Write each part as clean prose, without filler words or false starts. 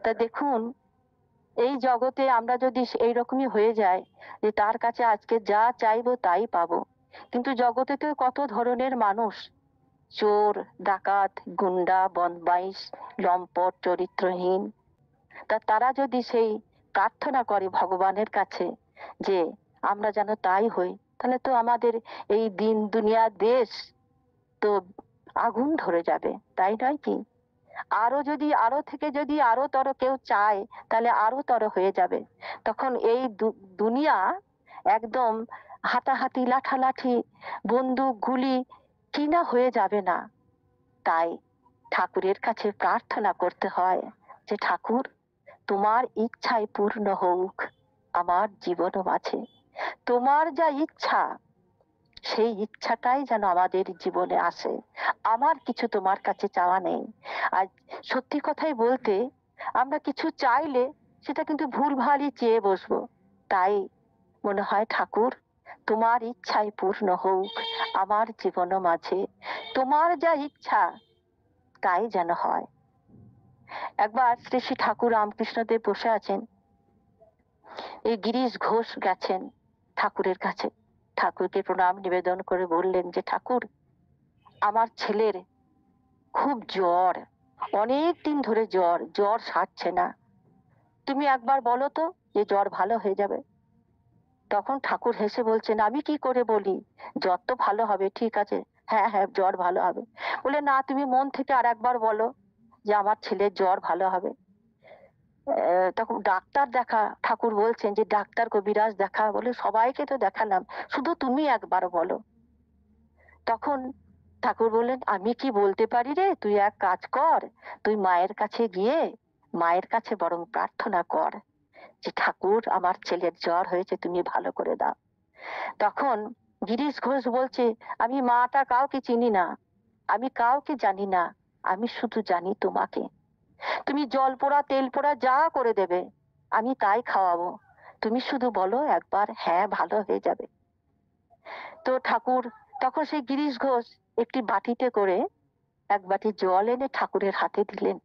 তা দেখুন, এই জগতে আমরা যদি এইরকমই হয়ে যাই যে তার কাছে আজকে যা চাইবো তাই পাবো, কিন্তু জগতে তো কত ধরনের মানুষ, চোর, ডাকাত, গুন্ডা, বদমাইশ, লম্পট, চরিত্রহীন। তা তারা যদি সেই প্রার্থনা করে ভগবানের কাছে যে আমরা যেন তাই হই, তাহলে তো আমাদের এই দিন দুনিয়া দেশ তো আগুন ধরে যাবে, তাই নয় কি? আরো যদি আরো থেকে যদি আরো তর কেউ চায়, তাহলে আরো তর হয়ে যাবে। তখন এই দুনিয়া একদম হাতাহাতি, লাঠালাঠি, বন্দুক, গুলি কি না হয়ে যাবে না। তাই ঠাকুরের কাছে প্রার্থনা করতে হয় যে ঠাকুর, তোমার ইচ্ছাই পূর্ণ হোক আমার জীবন মাঝে। তোমার যা ইচ্ছা, সেই ইচ্ছাটাই যেন আমাদের জীবনে আসে। আমার কিছু তোমার কাছে চাওয়া নেই। আর সত্যি কথাই বলতে, আমরা কিছু চাইলে সেটা কিন্তু ভুলভালই চেয়ে বসবো। তাই মনে হয় ঠাকুর, তোমার ইচ্ছাই পূর্ণ হোক আমার জীবন মাঝে। তোমার যা ইচ্ছা তাই যেন হয়। একবার শ্রী শ্রী ঠাকুর রামকৃষ্ণদেব বসে আছেন, এই গিরিশ ঘোষ গেছেন ঠাকুরের কাছে, ঠাকুরকে প্রণাম নিবেদন করে বললেন যে ঠাকুর, আমার ছেলের খুব জ্বর, অনেক দিন ধরে জ্বর, জ্বর সারছে না, তুমি একবার বলো তো যে জ্বর ভালো হয়ে যাবে। তখন ঠাকুর হেসে বলছেন, আমি কি করে বলি, জ্বর তো ভালো হবে, ঠিক আছে, হ্যাঁ হ্যাঁ জ্বর ভালো হবে। বলে না, তুমি মন থেকে আর একবার বলো যে আমার ছেলের জ্বর ভালো হবে। তখন ডাক্তার দেখা, ঠাকুর বলছেন যে ডাক্তার কবিরাজ দেখা, বলে সবাইকে তো দেখালাম, শুধু তুমি একবার বলো। তখন ঠাকুর বললেন, আমি কি বলতে পারি রে, তুই এক কাজ কর, তুই মায়ের কাছে গিয়ে মায়ের কাছে বরং প্রার্থনা কর যে ঠাকুর, আমার ছেলের জ্বর হয়েছে, তুমি ভালো করে দাও। তখন গিরিশ ঘোষ বলছে, আমি মাটা কাউকে চিনি না, আমি কাউকে জানি না, আমি শুধু জানি তোমাকে। তুমি জল পোড়া তেল পোড়া যা করে দেবে, আমি তাই খাওয়াবো, তুমি শুধু বলো একবার হ্যাঁ ভালো হয়ে যাবে। তো ঠাকুর তখন সেই গিরিশ ঘোষ একটি বাটিতে করে এক বাটি জল এনে ঠাকুরের হাতে দিলেন।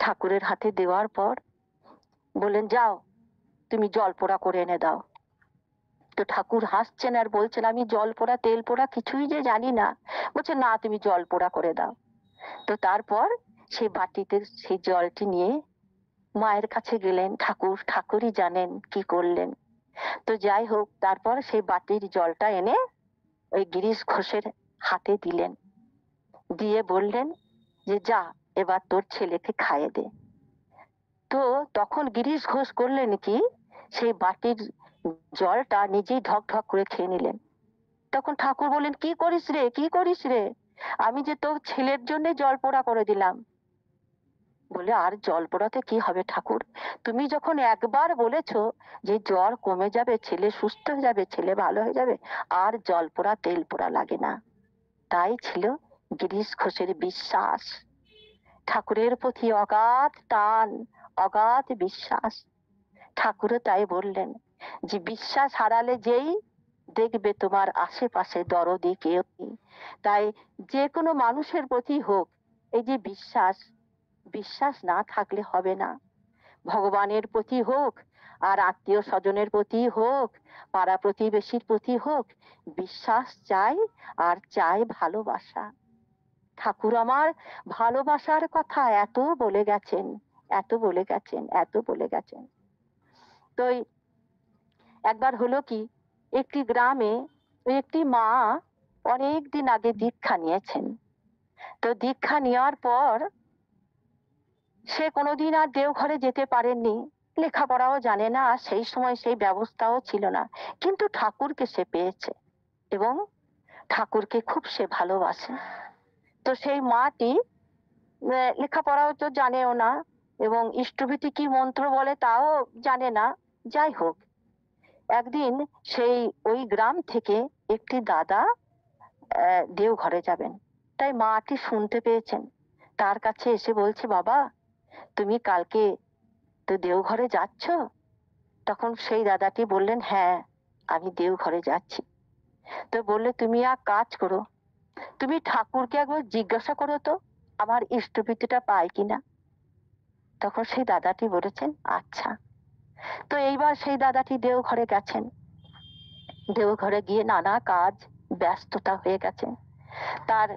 ঠাকুরের হাতে দেওয়ার পর বললেন, যাও তুমি জল পোড়া করে এনে দাও। তো ঠাকুর হাসছেন আর বলছেন, আমি জল পোড়া তেল পোড়া কিছুই যে জানি না। বলছে, না তুমি জল পোড়া করে দাও। তো তারপর সেই বাটিতে সেই জলটি নিয়ে মায়ের কাছে গেলেন ঠাকুর, ঠাকুরই জানেন কি করলেন। তো যাই হোক, তারপর সেই বাটির জলটা এনে ওই গিরিশ ঘোষের হাতে দিলেন, দিয়ে বললেন যে যা, এবার তোর ছেলেকে খাইয়ে দে। তো তখন গিরিশ ঘোষ করলেন কি, সেই বাটির জলটা নিজেই ঢক ঢক করে খেয়ে নিলেন। তখন ঠাকুর বললেন, কি করিস রে, কি করিস রে, আমি যে তোর ছেলের জন্য জল পোড়া করে দিলাম। বলে, আর জল পোড়াতে কি হবে ঠাকুর, তুমি যখন একবার বলেছো যে জ্বর কমে যাবে, ছেলে সুস্থ হয়ে যাবে, ছেলে ভালো হয়ে যাবে, আর জল পোড়া তেল পোড়া লাগে না। তাই ছিল গিরিশ ঘোষের বিশ্বাস, ঠাকুরের প্রতি অগাধ টান, অগাধ বিশ্বাস। ঠাকুরও তাই বললেন যে বিশ্বাস হারালে যেই দেখবে তোমার আশেপাশে দরদি কেউ নেই। তাই যে কোনো মানুষের প্রতি হোক, এই যে বিশ্বাস, বিশ্বাস না থাকলে হবে না। ভগবানের প্রতি হোক, আর আত্মীয় স্বজনের প্রতি হোক, পাড়া প্রতিবেশীর প্রতি হোক, বিশ্বাস চাই, আর চাই ভালোবাসা। ঠাকুর আমার ভালোবাসার কথা এত বলে গেছেন, এত বলে গেছেন, এত বলে গেছেন। তো একবার হলো কি, একটি গ্রামে ওই একটি মা অনেক দিন আগে দীক্ষা নিয়েছেন। তো দীক্ষা নেওয়ার পর সে কোনোদিন আর দেওঘরে যেতে পারেননি, লেখাপড়াও জানে না, আর সেই সময় সেই ব্যবস্থাও ছিল না, কিন্তু ঠাকুরকে সে পেয়েছে এবং ঠাকুরকে খুব সে ভালোবাসে। তো সেই মাটি লেখাপড়াও তো জানেও না, এবং ইষ্টভীতি কি মন্ত্র বলে তাও জানে না। যাই হোক, একদিন সেই ওই গ্রাম থেকে একটি দাদা দেওঘরে যাবেন, তাই মাটি শুনতে পেয়েছেন, তার কাছে এসে বলছে, বাবা তুমি কালকে তো দেওঘরে যাচ্ছ? তখন সেই দাদাটি বললেন, হ্যাঁ আমি দেওঘরে যাচ্ছি। তো বললে, তুমি এক কাজ করো, তুমি ঠাকুরকে একবার জিজ্ঞাসা করো তো আমার ইষ্টভীতিটা পায় কিনা। তখন সেই দাদাটি বলেছেন, আচ্ছা। তো এইবার সেই দাদাটি দেওঘরে গেছেন। দেওঘরে গিয়ে নানা কাজ ব্যস্ততা হয়ে গেছে। তার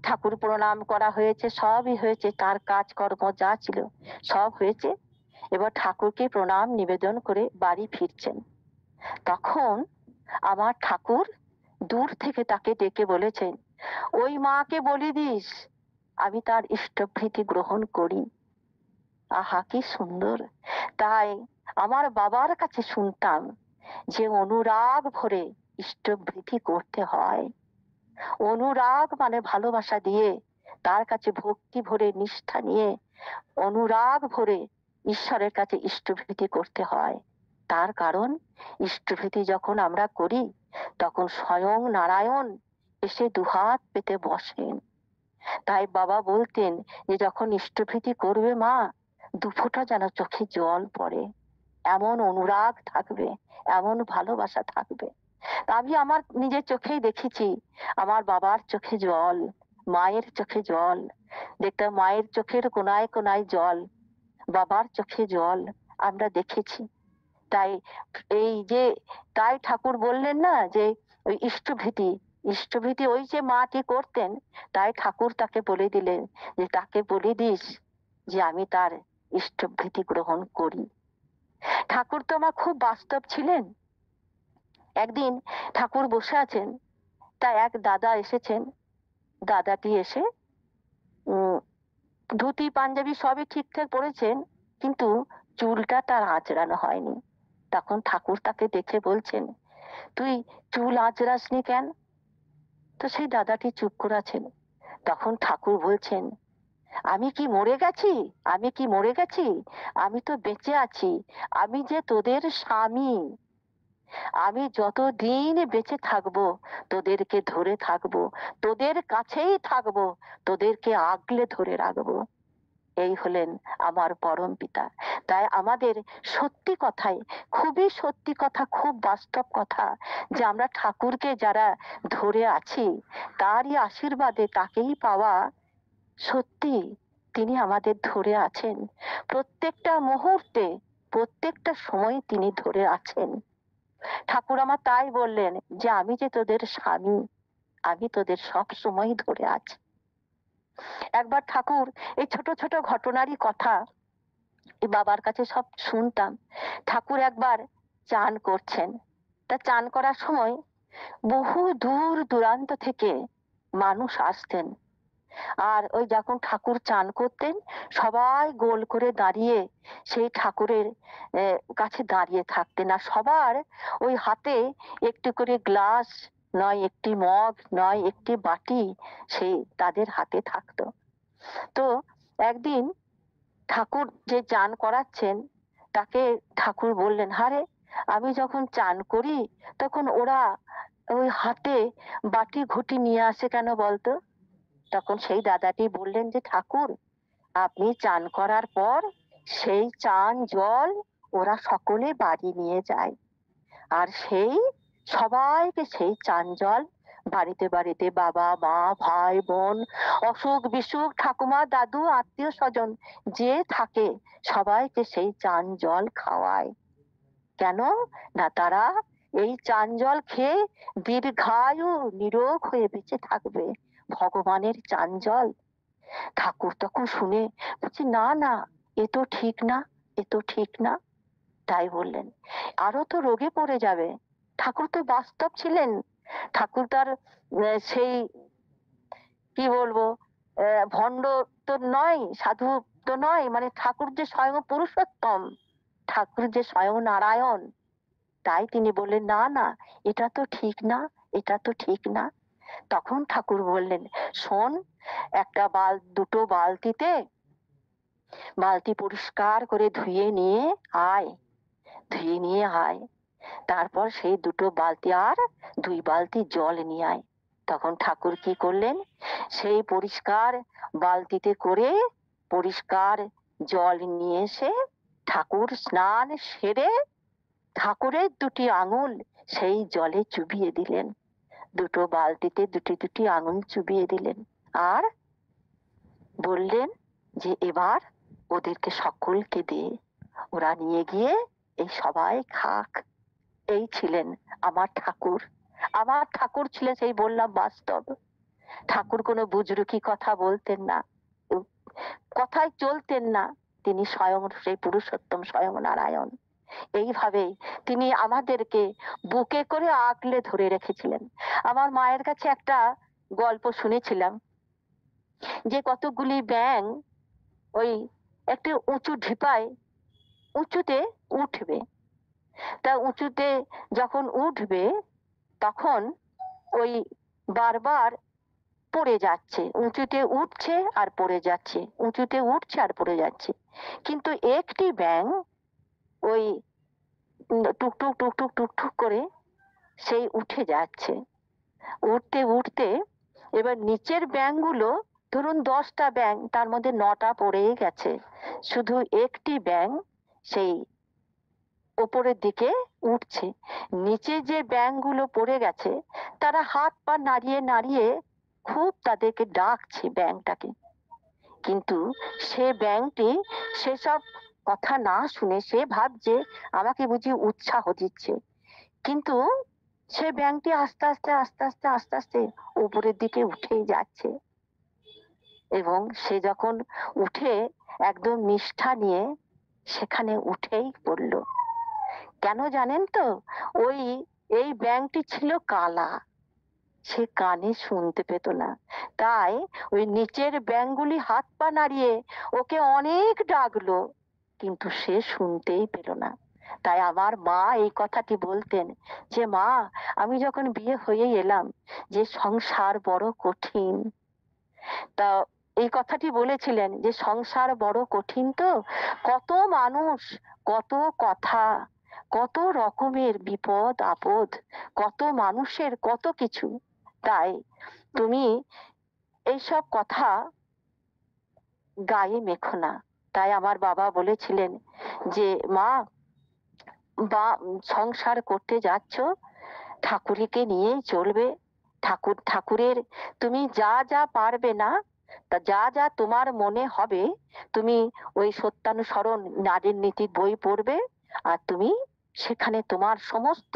ঠাকুর প্রণাম করা হয়েছে, সবই হয়েছে, তার কাজকর্ম যা ছিল সব হয়েছে। এবার ঠাকুরকে প্রণাম নিবেদন করে বাড়ি ফিরছেন। তখন আমার ঠাকুর দূর থেকে তাকে ডেকে বলেছেন, ওই মাকে বলে দিস আমি তার ইষ্টভৃতি গ্রহণ করি। আহা কি সুন্দর! তাই আমার বাবার কাছে শুনতাম যে অনুরাগ ভরে ইষ্টভৃতি করতে হয়। অনুরাগ মানে ভালোবাসা দিয়ে, তার কাছে ভক্তি ভরে নিষ্ঠা নিয়ে অনুরাগ ভরে ঈশ্বরের কাছে ইষ্টভৃতি করতে হয়। তার কারণ ইষ্টভৃতি যখন আমরা করি তখন স্বয়ং নারায়ণ এসে দুহাত পেতে বসেন। তাই বাবা বলতেন যে যখন ইষ্টভৃতি করবে মা, দুফোঁটা যেন চোখে জল পড়ে, এমন অনুরাগ থাকবে, এমন ভালোবাসা থাকবে। আমি আমার নিজের চোখেই দেখেছি, আমার বাবার চোখে জল, মায়ের চোখে জল, দেখতাম মায়ের চোখের কোনায় কোনায় জল, বাবার চোখে জল আমরা দেখেছি। তাই এই যে তাই ঠাকুর বললেন না যে ওই ইষ্টভৃতি, ইষ্টভৃতি ওই যে মাটি করতেন, তাই ঠাকুর তাকে বলে দিলেন যে তাকে বলে দিস যে আমি তার ইষ্টভৃতি গ্রহণ করি। ঠাকুর তো আমার খুব বাস্তব ছিলেন। একদিন ঠাকুর বসে আছেন, তা এক দাদা এসেছেন। দাদাটি এসে ধুতি পাঞ্জাবি সবই ঠিকঠাক পরেছেন, কিন্তু চুলটা তার আঁচড়ানো হয়নি। তখন ঠাকুর তাকে দেখে বলছেন, তুই চুল আঁচড়াসনি কেন? তো সেই দাদাটি চুপ করে আছেন। তখন ঠাকুর বলছেন, আমি কি মরে গেছি? আমি কি মরে গেছি? আমি তো বেঁচে আছি। আমি যে তোদের স্বামী, আমি যতদিন বেঁচে থাকবো তোদেরকে ধরে থাকবো, তোদের কাছেই থাকবো, তোদেরকে আগলে ধরে রাখবো। এই হলেন আমার পরম পিতা। তাই আমাদের সত্যি কথাই, খুবই সত্যি কথা, খুব বাস্তব কথা, যে আমরা ঠাকুরকে যারা ধরে আছি তারই আশীর্বাদে তাকেই পাওয়া। সত্যি তিনি আমাদের ধরে আছেন, প্রত্যেকটা মুহূর্তে প্রত্যেকটা সময় তিনি ধরে আছেন। ঠাকুর আমার তাই বললেন যে আমি যে তোদের স্বামী, আমি তোদের সব সময় ধরে আছি। একবার ঠাকুর এই ছোট ছোট ঘটনারই কথা বাবার কাছে সব শুনতাম। ঠাকুর একবার চান করছেন, তা চান করার সময় বহু দূর দূরান্ত থেকে মানুষ আসতেন। আর ওই যখন ঠাকুর চান করতেন সবাই গোল করে দাঁড়িয়ে সেই ঠাকুরের কাছে দাঁড়িয়ে থাকতেন। আর সবার ওই হাতে একটু করে গ্লাস, নয় একটি মগ, নয় একটি বাটি সেই তাদের হাতে থাকতো। তো একদিন ঠাকুর যে চান করাচ্ছেন তাকে ঠাকুর বললেন, হারে আমি যখন চান করি তখন ওরা ওই হাতে বাটি ঘুটি নিয়ে আসে কেন বলতো? তখন সেই দাদাটি বললেন যে ঠাকুর, আপনি চান করার পর সেই চান জল ওরা সকলে বাড়ি নিয়ে যায়, আর সেই সবাইকে সেই চান জল বাড়িতে বাড়িতে বাবা মা ভাই বোন অসুখ বিসুখ ঠাকুমা দাদু আত্মীয় স্বজন যে থাকে সবাইকে সেই চান জল খাওয়ায়। কেন? না তারা এই চান জল খেয়ে দীর্ঘায়ু নিরোগ হয়ে বেঁচে থাকবে, ভগবানের চান জল। ঠাকুর তখন শুনে বলছি, না না, এ তো ঠিক না, এ তো ঠিক না। তাই বললেন আরো তো রোগে পড়ে যাবে। ঠাকুর তো বাস্তব ছিলেন। ঠাকুর তার সেই কি বলবো, ভণ্ড তো নয়, সাধু তো নয়, মানে ঠাকুর যে স্বয়ং পুরুষোত্তম, ঠাকুর যে স্বয়ং নারায়ণ। তাই তিনি বললেন না না, এটা তো ঠিক না, এটা তো ঠিক না। তখন ঠাকুর বললেন, শোন, একটা দুটো বালতিতে বালতি পরিষ্কার করে ধুয়ে নিয়ে আয়, ধুয়ে নিয়ে আয়, তারপর সেই দুটো বালতি আর 2 বালতি জল নিয়ে আয়। তখন ঠাকুর কি করলেন, সেই পরিষ্কার বালতিতে করে পরিষ্কার জল নিয়ে এসে ঠাকুর স্নান সেরে ঠাকুরের 2টি আঙুল সেই জলে চুবিয়ে দিলেন। দুটো বালতিতে 2টি আঙুল চুবিয়ে দিলেন আর বললেন যে এবার ওদেরকে সকলকে দিয়ে ওরা নিয়ে গিয়ে এই সবাই খাক। এই ছিলেন আমার ঠাকুর। আমার ঠাকুর ছিলেন, সেই বললাম, বাস্তব ঠাকুর। কোনো বুজরুকি কথা বলতেন না, কথায় চলতেন না। তিনি স্বয়ং সেই পুরুষোত্তম, স্বয়ং নারায়ণ। এইভাবেই তিনি আমাদেরকে বুকে করে আগলে ধরে রেখেছিলেন। আমার মায়ের কাছে একটা গল্প শুনেছিলাম যে কতগুলি ব্যাঙ ওই একটি উঁচু ঢিপায় উঁচুতে উঠবে। তা উঁচুতে যখন উঠবে তখন ওই বারবার পড়ে যাচ্ছে, উঁচুতে উঠছে আর পড়ে যাচ্ছে, উঁচুতে উঠছে আর পড়ে যাচ্ছে। কিন্তু একটি ব্যাঙ ওই টুকটুক টুকটুক টুকটুক করে সেই উঠে যাচ্ছে। উঠতে উঠতে এবার নিচের ব্যাঙগুলো, ধরুন 10টা ব্যাঙ, তার মধ্যে 9টা পড়েই গেছে, শুধু একটি ব্যাঙ সেই ওপরের দিকে উঠছে। নিচে যে ব্যাঙগুলো পড়ে গেছে তারা হাত পা নাড়িয়ে নাড়িয়ে খুব তাদেরকে ডাকছে ব্যাঙটাকে। কিন্তু সে ব্যাঙটি সেসব কথা না শুনে সে ভাবছে আমাকে বুঝি উৎসাহ দিচ্ছে। কিন্তু সে ব্যাঙটি আস্তে আস্তে আস্তে আস্তে আস্তে আস্তে উপরের দিকে উঠেই যাচ্ছে। এবং সে যখন উঠে একদম নিষ্ঠা নিয়ে সেখানে উঠেই পড়ল। কেন জানেন তো? ওই এই ব্যাঙটি ছিল কালা, সে কানে শুনতে পেত না। তাই ওই নিচের ব্যাঙগুলি হাত পা নাড়িয়ে ওকে অনেক ডাকলো, কিন্তু সে শুনতেই পেল না। তাই আমার মা এই কথাটি বলতেন যে, মা, আমি যখন বিয়ে হয়ে এলাম যে সংসার বড় কঠিন। তা এই কথাটি বলেছিলেন যে সংসার বড় কঠিন, তো কত মানুষ, কত কথা, কত রকমের বিপদ আপদ, কত মানুষের কত কিছু। তাই তুমি এইসব কথা গায়ে মেখো না। তাই আমার বাবা বলেছিলেন যে, মা, বা সংসার করতে যাচ্ছ ঠাকুরকে নিয়েই চলবে। ঠাকুর ঠাকুরের তুমি যা যা পারবে না, তা যা যা তোমার মনে হবে, তুমি ওই সত্যানুসরণ নারীর নীতির বই পড়বে, আর তুমি সেখানে তোমার সমস্ত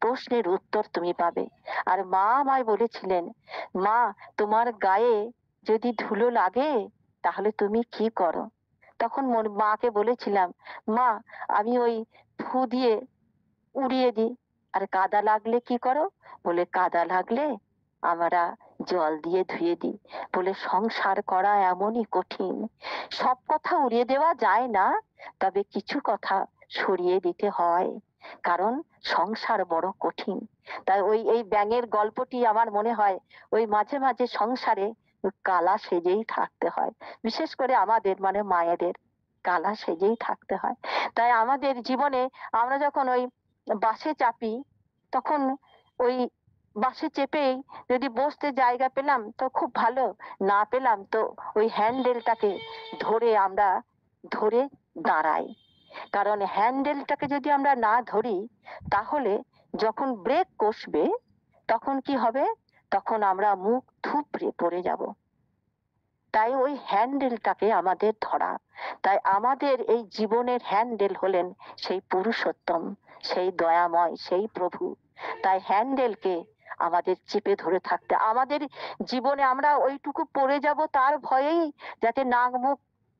প্রশ্নের উত্তর তুমি পাবে। আর মা আমায় বলেছিলেন, মা, তোমার গায়ে যদি ধুলো লাগে তাহলে তুমি কি করো? তখন মাকে বলেছিলাম, মা, আমি ওই ফু দিয়ে উড়িয়ে দিই। আর কাদা লাগলে কি করো? বলে, কাদা লাগলে আমরা জল দিয়ে ধুয়ে দিই। বলে, সংসার করা এমনই কঠিন, সব কথা উড়িয়ে দেওয়া যায় না, তবে কিছু কথা সরিয়ে দিতে হয়, কারণ সংসার বড় কঠিন। তাই ওই এই ব্যাঙের গল্পটি আমার মনে হয় ওই মাঝে মাঝে সংসারে কালা সেজেই থাকতে হয়। বিশেষ করে আমাদের মানে মায়েদের কালা সেজেই থাকতে হয়। তাই আমাদের জীবনে আমরা যখন ওই বাসে চাপি, তখন ওই বাসে চেপেই যদি বসতে জায়গা পেলাম তো খুব ভালো, না পেলাম তো ওই হ্যান্ডেলটাকে ধরে আমরা ধরে দাঁড়াই। কারণ হ্যান্ডেলটাকে যদি আমরা না ধরি তাহলে যখন ব্রেক কষবে তখন কি হবে? তখন আমরা মুখ থুবড়ে পড়ে যাব। তাই ওই হ্যান্ডেলটাকে আমাদের ধরা। তাই আমাদের এই জীবনের হ্যান্ডেল হলেন সেই পুরুষোত্তম, সেই দয়াময়, সেই প্রভু। তাই হ্যান্ডেলকে আমাদের চেপে ধরে থাকতে, আমাদের জীবনে আমরা ওইটুকু পড়ে যাব তার ভয়েই, যাতে নাক মুখ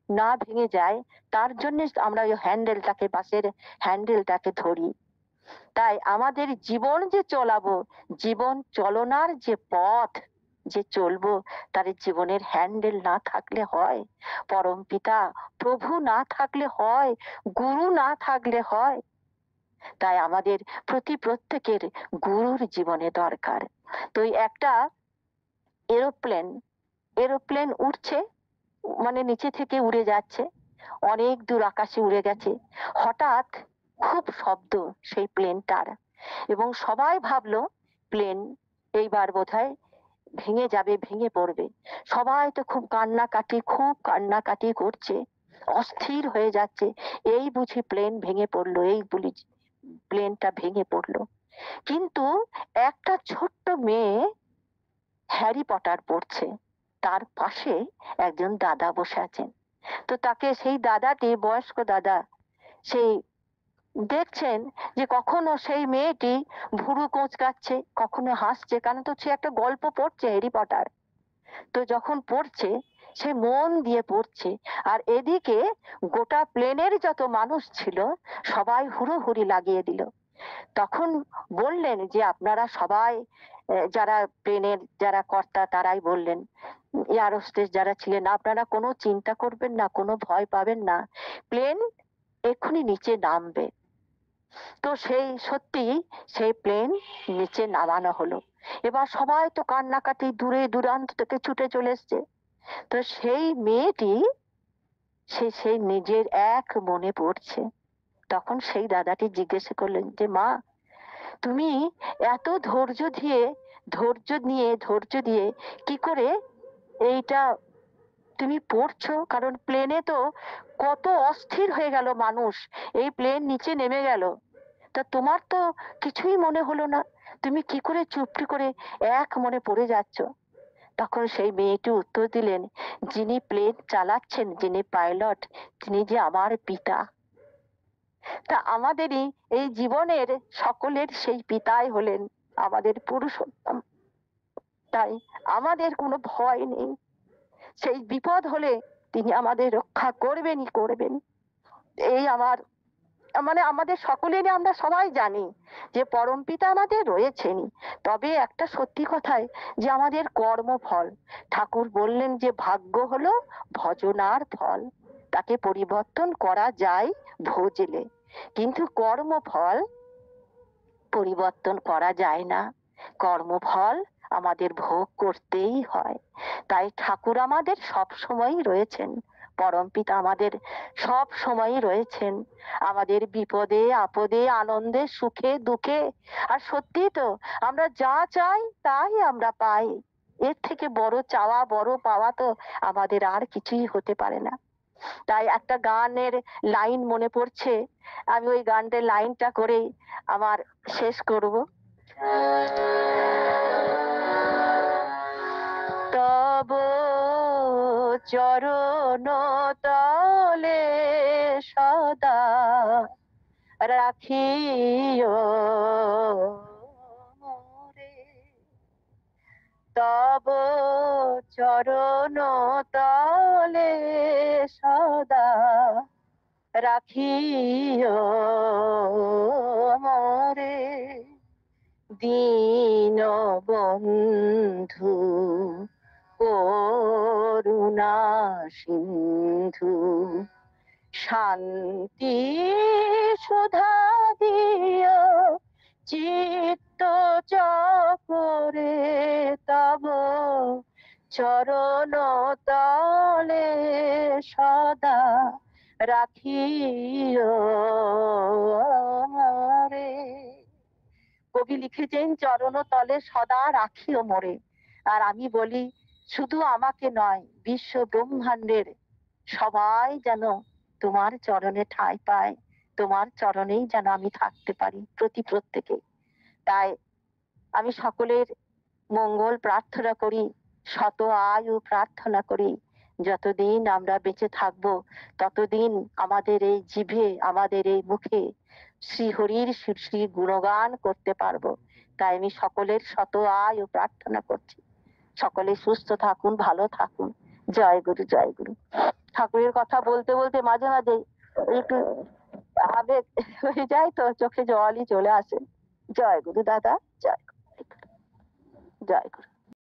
না ভেঙে যায়, তার জন্য আমরা ওই হ্যান্ডেলটাকে, বাসের হ্যান্ডেলটাকে ধরি। তাই আমাদের জীবন যে চলাবো, জীবন চলনার যে পথ যে চলবো, তার জীবনের হ্যান্ডেল না থাকলে হয়? পরম পিতা প্রভু না থাকলে হয়? গুরু না থাকলে হয়? তাই আমাদের প্রত্যেকের গুরুর জীবনে দরকার। তো একটা এরোপ্লেন এরোপ্লেন উঠছে, মানে নিচে থেকে উড়ে যাচ্ছে, অনেক দূর আকাশে উড়ে গেছে। হঠাৎ খুব শব্দ সেই প্লেনটার, এবং সবাই ভাবলো প্লেন এইবার বোধহয় ভেঙে যাবে, ভেঙে পড়বে। সবাই তো খুব কান্নাকাটি করছে, অস্থির হয়ে যাচ্ছে। এই বুঝি প্লেন ভেঙে পড়লো, এই বলি প্লেনটা ভেঙে পড়লো। কিন্তু একটা ছোট্ট মেয়ে হ্যারি পটার পড়ছে, তার পাশে একজন দাদা বসে আছেন। তো তাকে সেই দাদাটি, বয়স্ক দাদা, সেই দেখছেন যে কখনো সেই মেয়েটি ভুরু কোঁচকাচ্ছে, কখনো হাসছে, কারণ তো সে একটা গল্প পড়ছে, হ্যারি পটার। তো যখন পড়ছে, সে মন দিয়ে পড়ছে, আর এদিকে গোটা প্লেনের যত মানুষ ছিল সবাই হুড়োহুড়ি লাগিয়ে দিল। তখন বললেন যে আপনারা সবাই, যারা প্লেনের যারা কর্তা তারাই বললেন, এয়ার হোস্টেস যারা ছিলেন, আপনারা কোনো চিন্তা করবেন না, কোনো ভয় পাবেন না, প্লেন এক্ষুনি নিচে নামবে। তো সেই সত্যি সেই প্লেন নিচে নামানো হলো। এবার সবাই তো কান্নাকাটি, দূরে দূরান্ত থেকে ছুটে চলে এসছে। তো সেই মেয়েটি, সে সেই নিজের এক মনে পড়ছে। তখন সেই দাদাটি জিজ্ঞেস করলেন যে মা, তুমি এত ধৈর্য দিয়ে কি করে এইটা তুমি পড়ছো? কারণ প্লেনে তো কত অস্থির হয়ে গেল মানুষ, এই প্লেন নিচে নেমে গেল, তা তোমার তো কিছুই মনে হলো না, তুমি কি করে চুপটি করে এক মনে পড়ে যাচ্ছ? তখন সেই মেয়েটি উত্তর দিলেন, যিনি প্লেন চালাচ্ছেন, যিনি পাইলট, তিনি যে আমার পিতা। তা আমাদেরই এই জীবনের সকলের সেই পিতাই হলেন আমাদের পুরুষোত্তম। তাই আমাদের কোনো ভয় নেই, সেই বিপদ হলে তিনি আমাদের রক্ষা করবেনই করবেন। এই আমার, মানে আমাদের সকলেরই, আমরা সবাই জানি যে পরমপিতা আমাদের রয়েছেনই। তবে একটা সত্যি কথাই, যে আমাদের কর্মফল, ঠাকুর বললেন যে ভাগ্য হলো ভজনার ফল, তাকে পরিবর্তন করা যায় ভজলে, কিন্তু কর্মফল পরিবর্তন করা যায় না। কর্মফল আমাদের ভোগ করতেই হয়। তাই ঠাকুর আমাদের সব সময়ই রয়েছেন, পরমপিতা আমাদের সব সময়ই রয়েছেন, আমাদের বিপদে আপদে, আনন্দে সুখে দুঃখে। আর সত্যি তো, আমরা যা চাই তাই আমরা পাই। এর থেকে বড় চাওয়া, বড় পাওয়া তো আমাদের আর কিছুই হতে পারে না। তাই একটা গানের লাইন মনে পড়ছে, আমি ওই গানটার লাইনটা করেই আমার শেষ করব। তব চরণ তলে সদা রাখিও মোরে, তব চরণ তলে সদা রাখিও মোরে, দীন বন্ধু করুণা সিন্ধু, শান্তি সুধা দিও চিত্ত চকরে, তব চরণ তলে সদা রাখিও মোরে। কবি লিখেছেন চরণ তলে সদা রাখিও মোরে। আর আমি বলি, শুধু আমাকে নয়, বিশ্ব ব্রহ্মাণ্ডের সবাই যেন তোমার চরণে ঠাঁই পায়, তোমার চরণেই যেন আমি থাকতে পারি, প্রত্যেকে। তাই আমি সকলের মঙ্গল প্রার্থনা করি, শত আয়ু প্রার্থনা করি। যতদিন আমরা বেঁচে থাকবো ততদিন আমাদের এই জিভে, আমাদের এই মুখে শ্রী হরির শ্রী গুণগান করতে পারবো। তাই আমি সকলের শত আয়ু প্রার্থনা করছি। সকলে সুস্থ থাকুন, ভালো থাকুন। জয় গুরু, জয় গুরু। ঠাকুরের কথা বলতে বলতে মাঝে মাঝে একটু আবেগ হয়ে যায়, তো চোখে জলই চলে আসে। জয় গুরু দাদা, জয় গুরু, জয় গুরু।